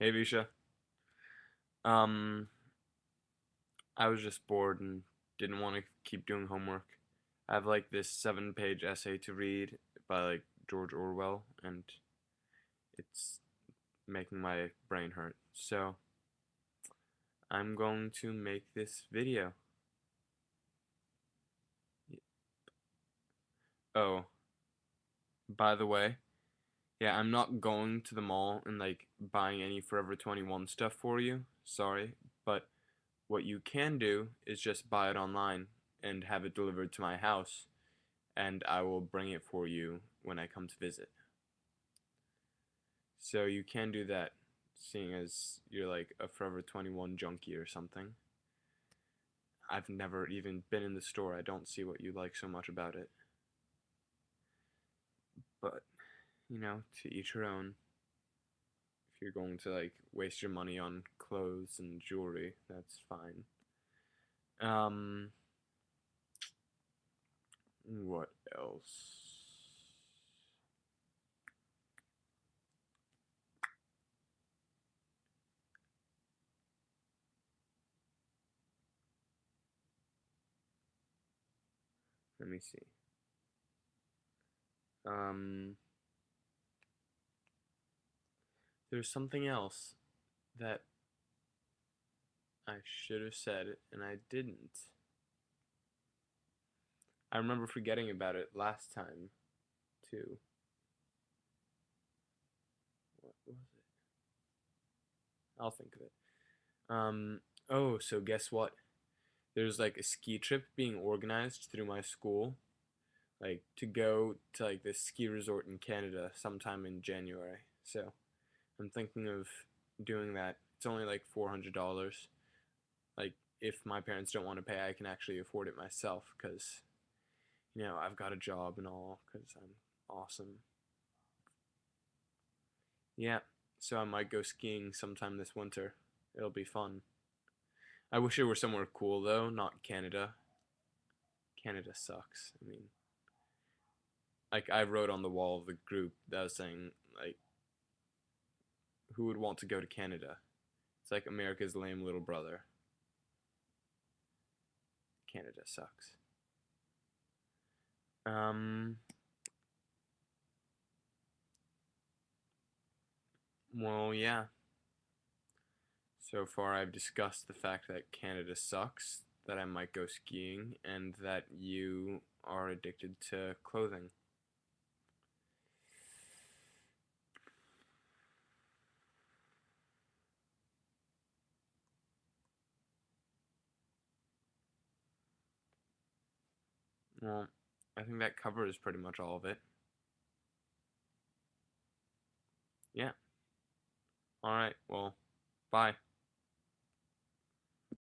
Hey Visha. Um, I was just bored and didn't want to keep doing homework. I have like this 7-page essay to read by like George Orwell, and it's making my brain hurt. So I'm going to make this video. Oh, by the way, yeah, I'm not going to the mall and like buying any Forever 21 stuff for you. Sorry, but what you can do is just buy it online and have it delivered to my house, and I will bring it for you when I come to visit. So you can do that, seeing as you're like a Forever 21 junkie or something. I've never even been in the store. I don't see what you like so much about it. But, to each her own. If you're going to like waste your money on clothes and jewelry, that's fine. Um, what else? Let me see. Um, there's something else that I should have said and I didn't. I remember forgetting about it last time, too. What was it? I'll think of it. Oh, so guess what? There's like a ski trip being organized through my school, like to go to like this ski resort in Canada sometime in January. So I'm thinking of doing that. It's only like $400. Like, if my parents don't want to pay, I can actually afford it myself because, I've got a job and all because I'm awesome. Yeah, so I might go skiing sometime this winter. It'll be fun. I wish it were somewhere cool though, not Canada. Canada sucks. I mean, like I wrote on the wall of the group that was saying like, who would want to go to Canada? It's like America's lame little brother. Canada sucks. Um, well, yeah. So far, I've discussed the fact that Canada sucks, that I might go skiing, and that you are addicted to clothing. Well, I think that covers pretty much all of it. Yeah. Alright, well, bye.